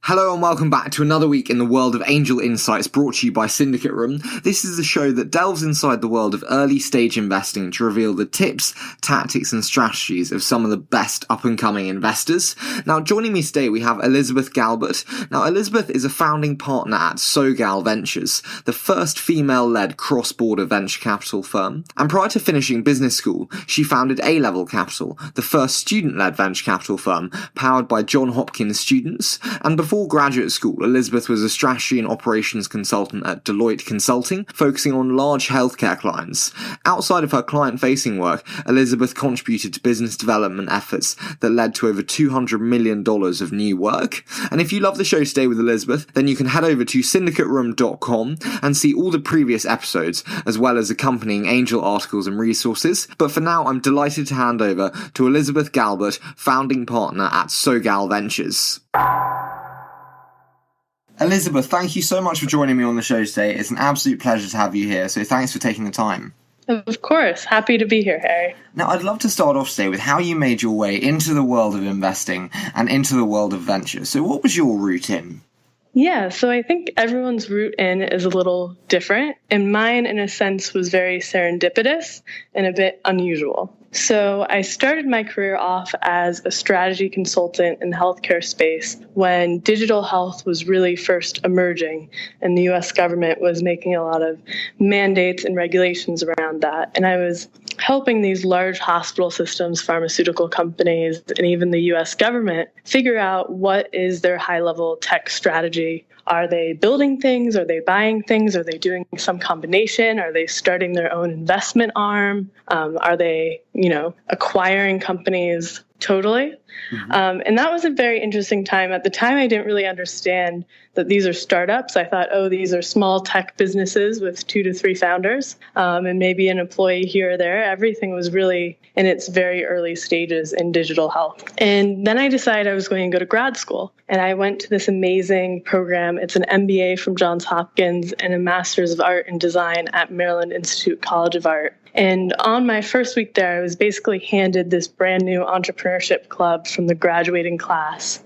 Hello and welcome back to another week in the world of angel insights brought to you by SyndicateRoom. This is the show that delves inside the world of early stage investing to reveal the tips, tactics and strategies of some of the best up-and-coming investors. Now, joining me today we have Elizabeth Galbut. Now, Elizabeth is a founding partner at Sogal Ventures, the first female-led cross-border venture capital firm. And prior to finishing business school, she founded A-Level Capital, the first student-led venture capital firm powered by Johns Hopkins students. And before graduate school, Elizabeth was a strategy and operations consultant at Deloitte Consulting, focusing on large healthcare clients. Outside of her client-facing work, Elizabeth contributed to business development efforts that led to over $200 million of new work. And if you love the show today with Elizabeth, then you can head over to SyndicateRoom.com and see all the previous episodes, as well as accompanying angel articles and resources. But for now, I'm delighted to hand over to Elizabeth Galbut, founding partner at Sogal Ventures. Elizabeth, thank you so much for joining me on the show today. It's an absolute pleasure to have you here, so thanks for taking the time. Of course. Happy to be here, Harry. Now, I'd love to start off today with how you made your way into the world of investing and into the world of venture. So what was your route in? Yeah, so I think everyone's route in is a little different, and mine, in a sense, was very serendipitous and a bit unusual. So I started my career off as a strategy consultant in the healthcare space when digital health was really first emerging, and the U.S. government was making a lot of mandates and regulations around that. And I was helping these large hospital systems, pharmaceutical companies, and even the U.S. government figure out what is their high-level tech strategy. Are they building things? Are they buying things? Are they doing some combination? Are they starting their own investment arm? Are they, acquiring companies? Totally. Mm-hmm. And that was a very interesting time. At the time, I didn't really understand that these are startups. I thought, these are small tech businesses with 2 to 3 founders and maybe an employee here or there. Everything was really in its very early stages in digital health. And then I decided I was going to go to grad school. And I went to this amazing program. It's an MBA from Johns Hopkins and a Master's of Art and Design at Maryland Institute College of Art. And on my first week there, I was basically handed this brand new entrepreneurship club from the graduating class.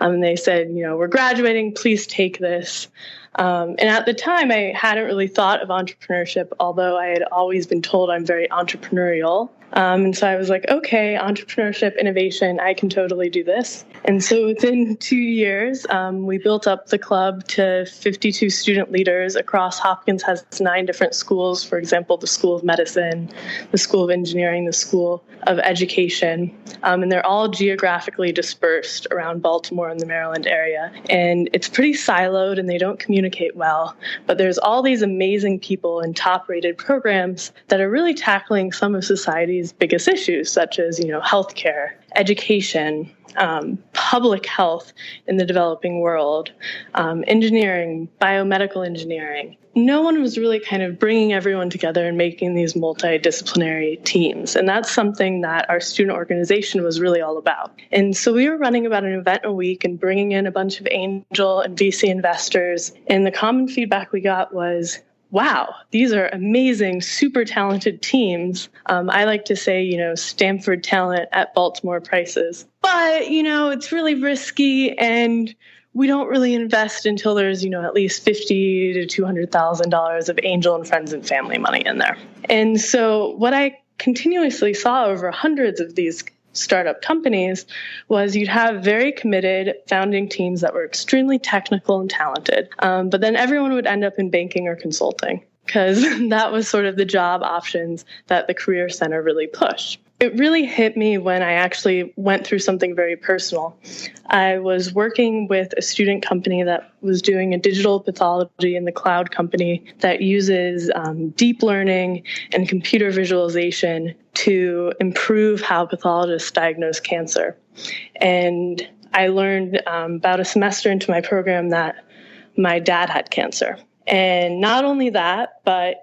And they said, we're graduating, please take this. And at the time, I hadn't really thought of entrepreneurship, although I had always been told I'm very entrepreneurial. And so I was like, okay, entrepreneurship, innovation, I can totally do this. And so within 2 years, we built up the club to 52 student leaders across. Hopkins has 9 different schools, for example, the School of Medicine, the School of Engineering, the School of Education. And they're all geographically dispersed around Baltimore and the Maryland area. And it's pretty siloed and they don't communicate well. But there's all these amazing people in top-rated programs that are really tackling some of society's biggest issues, such as, healthcare, education, public health in the developing world, engineering, biomedical engineering. No one was really kind of bringing everyone together and making these multidisciplinary teams. And that's something that our student organization was really all about. And so we were running about an event a week and bringing in a bunch of angel and VC investors. And the common feedback we got was, wow, these are amazing, super talented teams. I like to say, Stanford talent at Baltimore prices. But, it's really risky and we don't really invest until there's, at least $50,000 to $200,000 of angel and friends and family money in there. And so what I continuously saw over hundreds of these startup companies was you'd have very committed founding teams that were extremely technical and talented, but then everyone would end up in banking or consulting because that was sort of the job options that the Career Center really pushed. It really hit me when I actually went through something very personal. I was working with a student company that was doing a digital pathology in the cloud company that uses deep learning and computer visualization to improve how pathologists diagnose cancer. And I learned about a semester into my program that my dad had cancer. And not only that, but,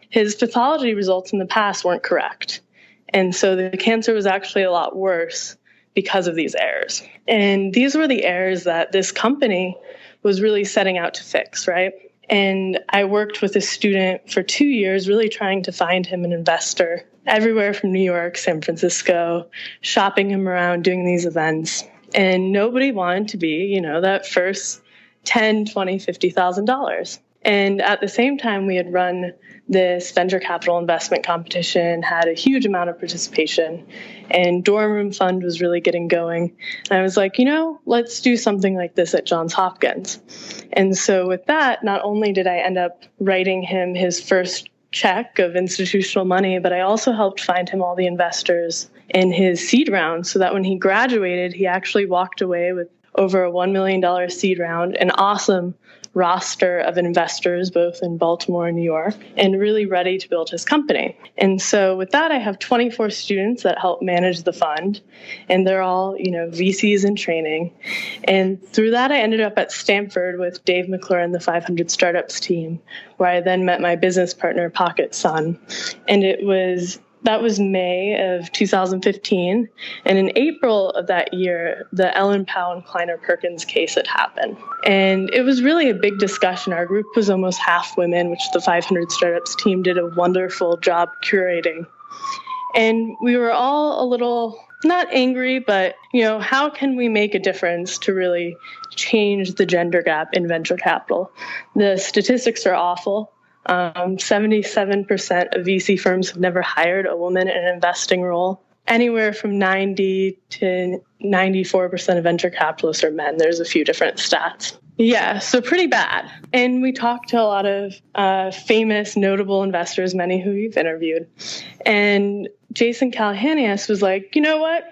his pathology results in the past weren't correct. And so the cancer was actually a lot worse because of these errors. And these were the errors that this company was really setting out to fix, right? And I worked with a student for 2 years, really trying to find him an investor everywhere from New York, San Francisco, shopping him around, doing these events. And nobody wanted to be, that first $10,000, $20,000, $50,000. And at the same time, we had run this venture capital investment competition, had a huge amount of participation, and Dorm Room Fund was really getting going. And I was like, let's do something like this at Johns Hopkins. And so with that, not only did I end up writing him his first check of institutional money, but I also helped find him all the investors in his seed round so that when he graduated, he actually walked away with over a $1 million seed round, an awesome roster of investors, both in Baltimore and New York, and really ready to build his company. And so with that, I have 24 students that help manage the fund, and they're all, VCs in training. And through that, I ended up at Stanford with Dave McClure and the 500 Startups team, where I then met my business partner, Pocket Sun. And that was May of 2015. And in April of that year, the Ellen Powell and Kleiner Perkins case had happened. And it was really a big discussion. Our group was almost half women, which the 500 Startups team did a wonderful job curating. And we were all a little, not angry, but, how can we make a difference to really change the gender gap in venture capital? The statistics are awful. 77% of VC firms have never hired a woman in an investing role. Anywhere from 90 to 94% of venture capitalists are men. There's a few different stats. Yeah, so pretty bad. And we talked to a lot of famous, notable investors, many who you've interviewed. And Jason Calahannis was like, you know what?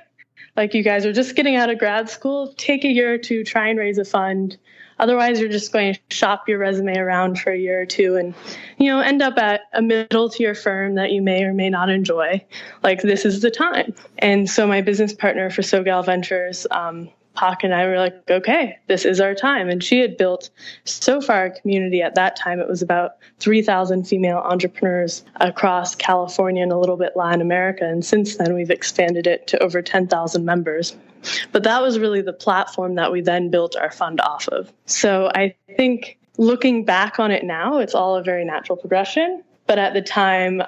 Like, you guys are just getting out of grad school. Take a year or two, try and raise a fund. Otherwise, you're just going to shop your resume around for a year or two and, end up at a middle-tier firm that you may or may not enjoy. Like, this is the time. And so my business partner for Sogal Ventures, Pak and I were like, okay, this is our time. And she had built so far a community at that time. It was about 3,000 female entrepreneurs across California and a little bit Latin America. And since then, we've expanded it to over 10,000 members. But that was really the platform that we then built our fund off of. So I think looking back on it now, it's all a very natural progression. But at the time,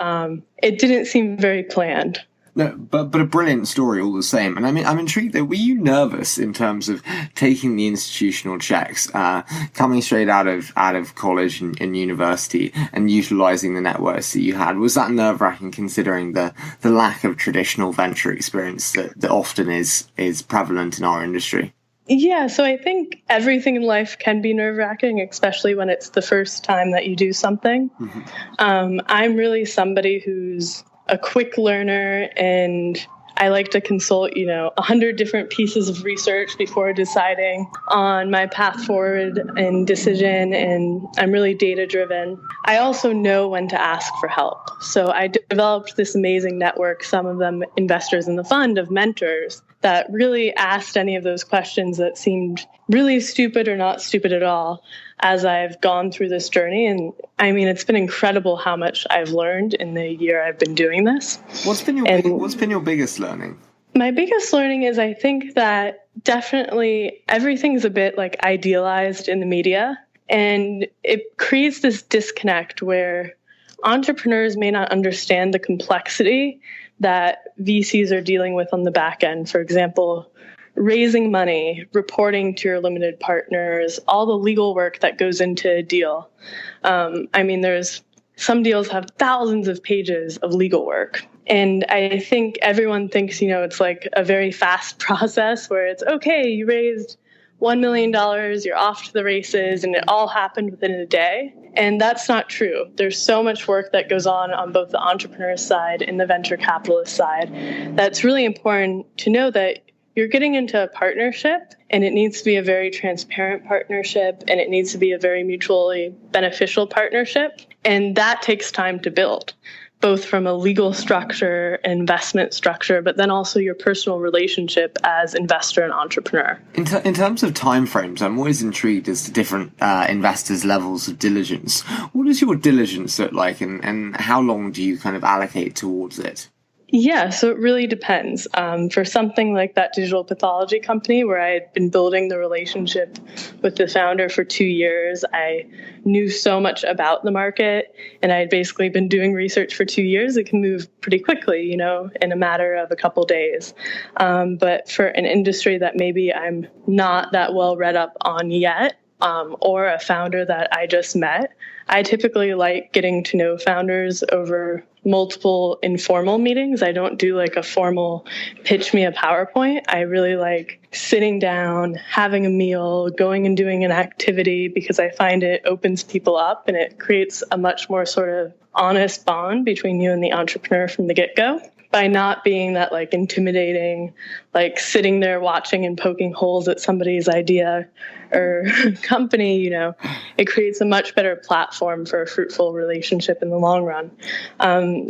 it didn't seem very planned. No, but a brilliant story all the same. And I mean, I'm intrigued though, were you nervous in terms of taking the institutional checks, coming straight out of college and university and utilizing the networks that you had? Was that nerve-wracking considering the lack of traditional venture experience that often is prevalent in our industry? Yeah, so I think everything in life can be nerve-wracking, especially when it's the first time that you do something. Mm-hmm. I'm really somebody who's a quick learner, and I like to consult, 100 different pieces of research before deciding on my path forward and decision, and I'm really data-driven. I also know when to ask for help. So I developed this amazing network, some of them investors in the fund, of mentors that really asked any of those questions that seemed really stupid or not stupid at all as I've gone through this journey. And I mean, it's been incredible how much I've learned in the year I've been doing this. What's been your biggest learning? My biggest learning is I think that definitely everything's a bit like idealized in the media, and it creates this disconnect where entrepreneurs may not understand the complexity that VCs are dealing with on the back end. For example, raising money, reporting to your limited partners, all the legal work that goes into a deal. There's some deals have thousands of pages of legal work. And I think everyone thinks, it's like a very fast process where it's, okay, you raised $1 million, you're off to the races, and it all happened within a day. And that's not true. There's so much work that goes on both the entrepreneur side and the venture capitalist side. That's really important to know that you're getting into a partnership, and it needs to be a very transparent partnership, and it needs to be a very mutually beneficial partnership. And that takes time to build, both from a legal structure, investment structure, but then also your personal relationship as investor and entrepreneur. In terms of timeframes, I'm always intrigued as to different investors' levels of diligence. What does your diligence look like, and how long do you kind of allocate towards it? Yeah, so it really depends. For something like that digital pathology company where I had been building the relationship with the founder for 2 years, I knew so much about the market and I had basically been doing research for 2 years. It can move pretty quickly, in a matter of a couple days. But for an industry that maybe I'm not that well read up on yet, or a founder that I just met, I typically like getting to know founders over multiple informal meetings. I don't do like a formal pitch me a PowerPoint. I really like sitting down, having a meal, going and doing an activity because I find it opens people up and it creates a much more sort of honest bond between you and the entrepreneur from the get-go. By not being that like intimidating, like sitting there watching and poking holes at somebody's idea or company, it creates a much better platform for a fruitful relationship in the long run.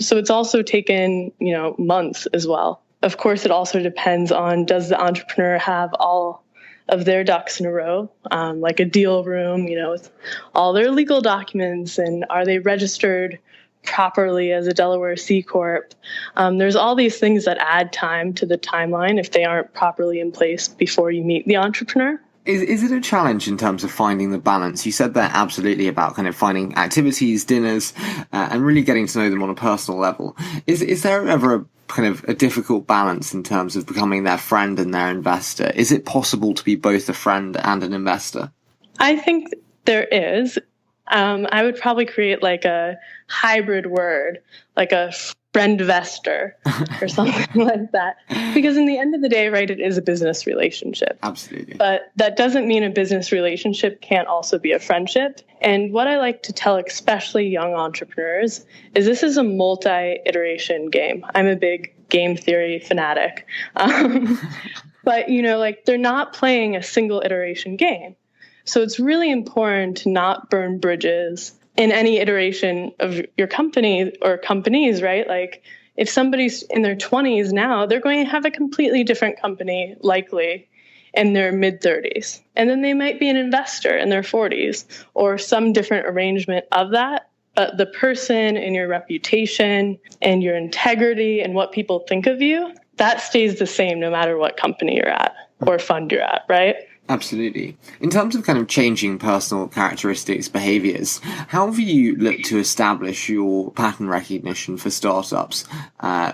So it's also taken, months as well. Of course, it also depends on, does the entrepreneur have all of their ducks in a row, like a deal room, with all their legal documents, and are they registered properly as a Delaware C Corp. There's all these things that add time to the timeline if they aren't properly in place before you meet the entrepreneur. Is it a challenge in terms of finding the balance? You said that absolutely about kind of finding activities, dinners, and really getting to know them on a personal level. Is there ever a kind of a difficult balance in terms of becoming their friend and their investor? Is it possible to be both a friend and an investor? I think there is. I would probably create like a hybrid word, like a friend-vestor or something like that. Because in the end of the day, right, it is a business relationship. Absolutely. But that doesn't mean a business relationship can't also be a friendship. And what I like to tell especially young entrepreneurs is this is a multi-iteration game. I'm a big game theory fanatic. But, they're not playing a single iteration game. So it's really important to not burn bridges in any iteration of your company or companies, right? Like if somebody's in their 20s now, they're going to have a completely different company, likely in their mid-30s. And then they might be an investor in their 40s or some different arrangement of that. But the person and your reputation and your integrity and what people think of you, that stays the same no matter what company you're at or fund you're at, right? Absolutely. In terms of kind of changing personal characteristics, behaviors, how have you looked to establish your pattern recognition for startups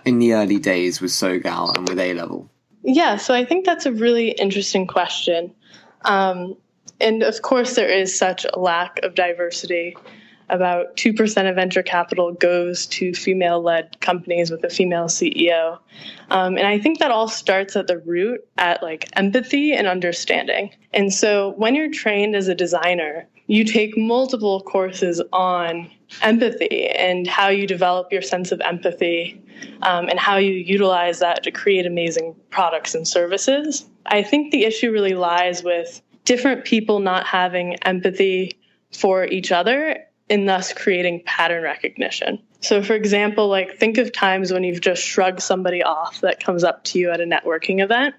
in the early days with Sogal and with A-Level? Yeah, so I think that's a really interesting question. And of course, there is such a lack of diversity. About 2% of venture capital goes to female-led companies with a female CEO. And I think that all starts at the root at like empathy and understanding. And so when you're trained as a designer, you take multiple courses on empathy and how you develop your sense of empathy and how you utilize that to create amazing products and services. I think the issue really lies with different people not having empathy for each other and thus creating pattern recognition. So for example, like think of times when you've just shrugged somebody off that comes up to you at a networking event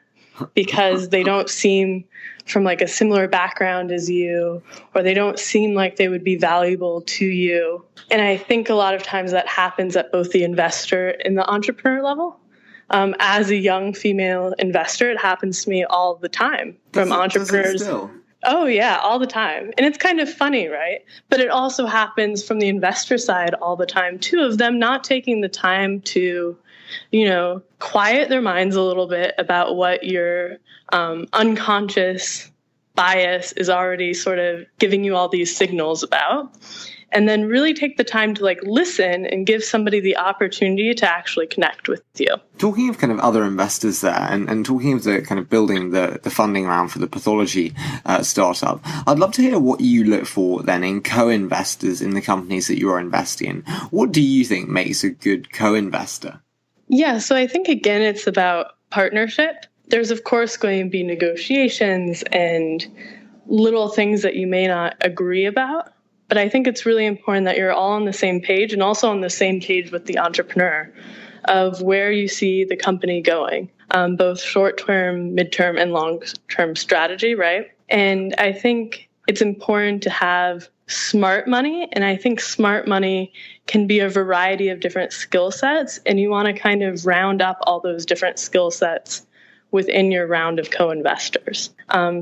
because they don't seem from like a similar background as you, or they don't seem like they would be valuable to you. And I think a lot of times that happens at both the investor and the entrepreneur level. As a young female investor, it happens to me all the time from entrepreneurs. Does it still? Oh, yeah, all the time. And it's kind of funny, right? But it also happens from the investor side all the time, too, of them not taking the time to, quiet their minds a little bit about what your unconscious bias is already sort of giving you all these signals about. And then really take the time to listen and give somebody the opportunity to actually connect with you. Talking of kind of other investors there and talking of the kind of building the funding round for the pathology startup, I'd love to hear what you look for then in co-investors in the companies that you are investing in. What do you think makes a good co-investor? Yeah, so I think, again, it's about partnership. There's, of course, going to be negotiations and little things that you may not agree about. But I think it's really important that you're all on the same page and also on the same page with the entrepreneur of where you see the company going, both short-term, mid-term, and long-term strategy, right? And I think it's important to have smart money. And I think smart money can be a variety of different skill sets. And you want to kind of round up all those different skill sets within your round of co-investors.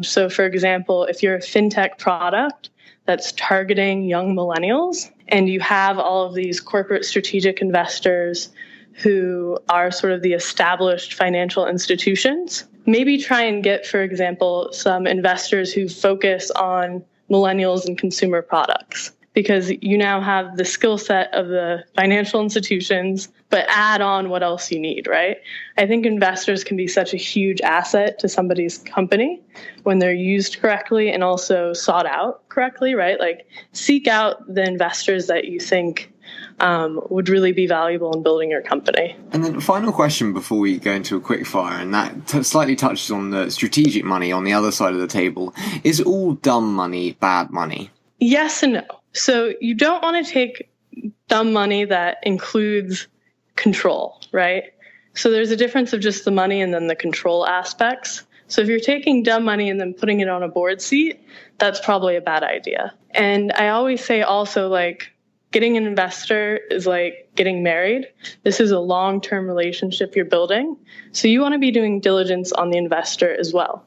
So for example, if you're a fintech product that's targeting young millennials and you have all of these corporate strategic investors who are sort of the established financial institutions, maybe try and get, for example, some investors who focus on millennials and consumer products, because you now have the skill set of the financial institutions, but add on what else you need, right? I think investors can be such a huge asset to somebody's company when they're used correctly and also sought out correctly, right? Like seek out the investors that you think would really be valuable in building your company. And then final question before we go into a quick fire, and that slightly touches on the strategic money on the other side of the table. Is all dumb money bad money? Yes and no. So you don't want to take dumb money that includes control, right? So there's a difference of just the money and then the control aspects. So if you're taking dumb money and then putting it on a board seat, that's probably a bad idea. And I always say also, like, getting an investor is like getting married. This is a long-term relationship you're building. So you want to be doing diligence on the investor as well,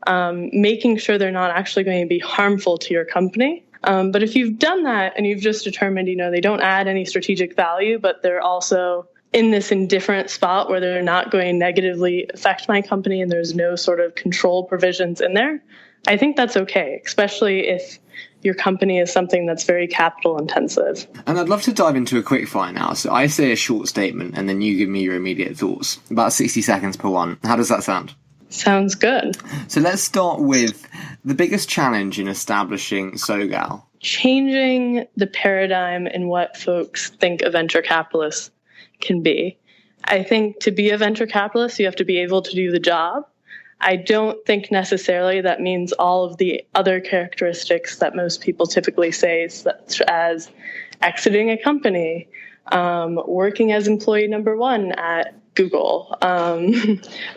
making sure they're not actually going to be harmful to your company. But if you've done that and you've just determined, they don't add any strategic value, but they're also in this indifferent spot where they're not going to negatively affect my company and there's no sort of control provisions in there, I think that's okay, especially if your company is something that's very capital intensive. And I'd love to dive into a quick fire now. So I say a short statement and then you give me your immediate thoughts. About 60 seconds per one. How does that sound? Sounds good. So let's start with the biggest challenge in establishing Sogal. Changing the paradigm in what folks think a venture capitalist can be. I think to be a venture capitalist, you have to be able to do the job. I don't think necessarily that means all of the other characteristics that most people typically say, such as exiting a company, working as employee number one at Google,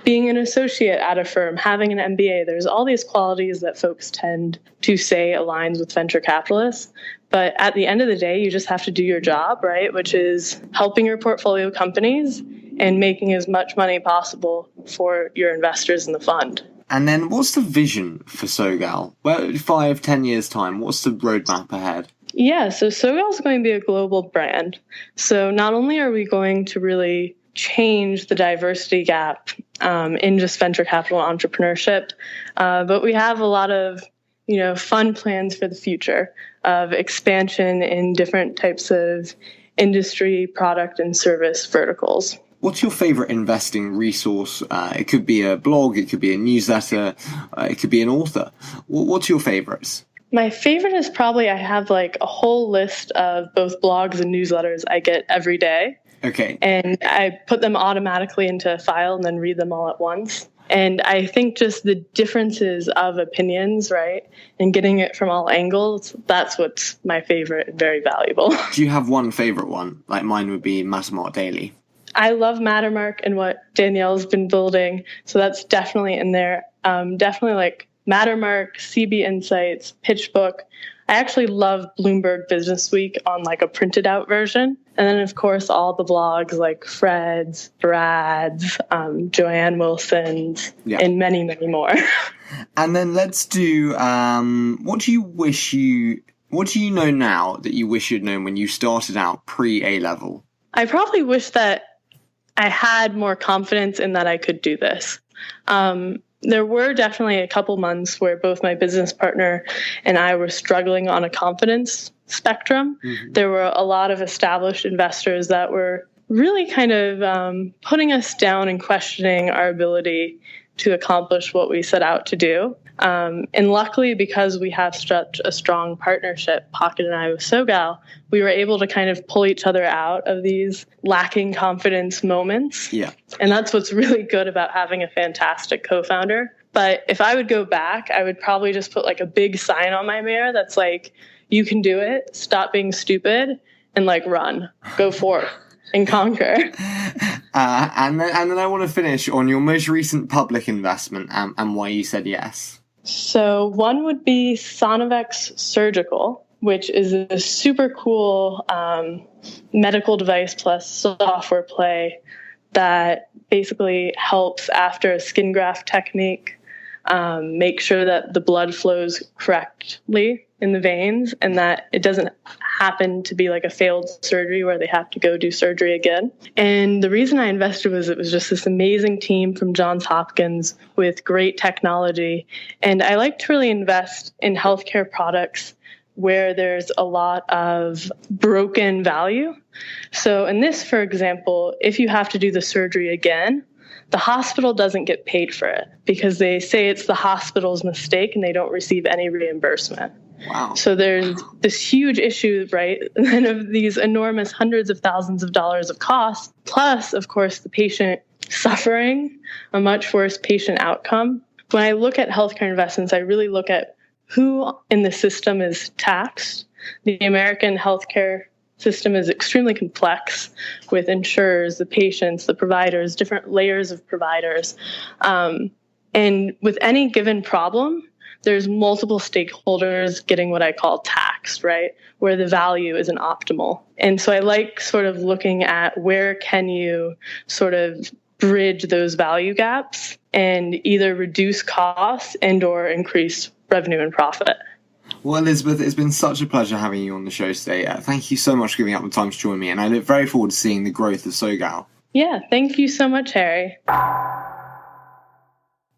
being an associate at a firm, having an MBA. There's all these qualities that folks tend to say aligns with venture capitalists. But at the end of the day, you just have to do your job, right? Which is helping your portfolio companies and making as much money possible for your investors in the fund. And then what's the vision for Sogal? Well, 5-10 years time, what's the roadmap ahead? Yeah, so Sogal is going to be a global brand. So not only are we going to really change the diversity gap in just venture capital entrepreneurship, but we have a lot of fun plans for the future of expansion in different types of industry, product, and service verticals. What's your favorite investing resource? It could be a blog, it could be a newsletter, it could be an author. What's your favorites? My favorite is probably I have like a whole list of both blogs and newsletters I get every day. Okay. And I put them automatically into a file and then read them all at once. And I think just the differences of opinions, right, and getting it from all angles, that's what's my favorite and very valuable. Do you have one favorite one? Like mine would be Mattermark Daily. I love Mattermark and what Danielle's been building. So that's definitely in there. Definitely like Mattermark, CB Insights, PitchBook. I actually love Bloomberg Business Week on like a printed out version. And then, of course, all the blogs like Fred's, Brad's, Joanne Wilson's, and many, many more. And then let's do, what do you know now that you wish you'd known when you started out pre-A-level? I probably wish that I had more confidence in that I could do this. There were definitely a couple months where both my business partner and I were struggling on a confidence spectrum. Mm-hmm. There were a lot of established investors that were really kind of putting us down and questioning our ability to accomplish what we set out to do. And luckily, because we have such a strong partnership, Pocket and I with Sogal, we were able to kind of pull each other out of these lacking confidence moments. Yeah. And that's what's really good about having a fantastic co-founder. But if I would go back, I would probably just put like a big sign on my mirror that's like, you can do it, stop being stupid, and like run, go forth and conquer. And then I want to finish on your most recent public investment and why you said yes. So one would be Sonovex Surgical, which is a super cool medical device plus software play that basically helps after a skin graft technique make sure that the blood flows correctly in the veins and that it doesn't happen to be like a failed surgery where they have to go do surgery again. And the reason I invested was it was just this amazing team from Johns Hopkins with great technology. And I like to really invest in healthcare products where there's a lot of broken value. So in this, for example, if you have to do the surgery again, the hospital doesn't get paid for it because they say it's the hospital's mistake and they don't receive any reimbursement. Wow. So there's this huge issue, right? And of these enormous hundreds of thousands of dollars of costs, plus, of course, the patient suffering a much worse patient outcome. When I look at healthcare investments, I really look at who in the system is taxed. The American healthcare system is extremely complex with insurers, the patients, the providers, different layers of providers. And with any given problem, there's multiple stakeholders getting what I call taxed, right? Where the value isn't optimal. And so I like sort of looking at where can you sort of bridge those value gaps and either reduce costs and or increase revenue and profit. Well, Elizabeth, it's been such a pleasure having you on the show today. Thank you so much for giving up the time to join me, and I look very forward to seeing the growth of Sogal. Yeah, thank you so much, Harry.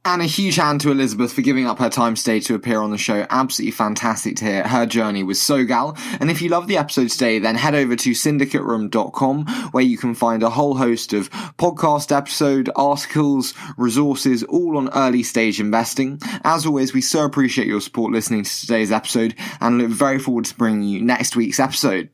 And a huge hand to Elizabeth for giving up her time today to appear on the show. Absolutely fantastic to hear her journey with Sogal. And if you love the episode today, then head over to SyndicateRoom.com, where you can find a whole host of podcast episode, articles, resources, all on early stage investing. As always, we so appreciate your support listening to today's episode and look very forward to bringing you next week's episode.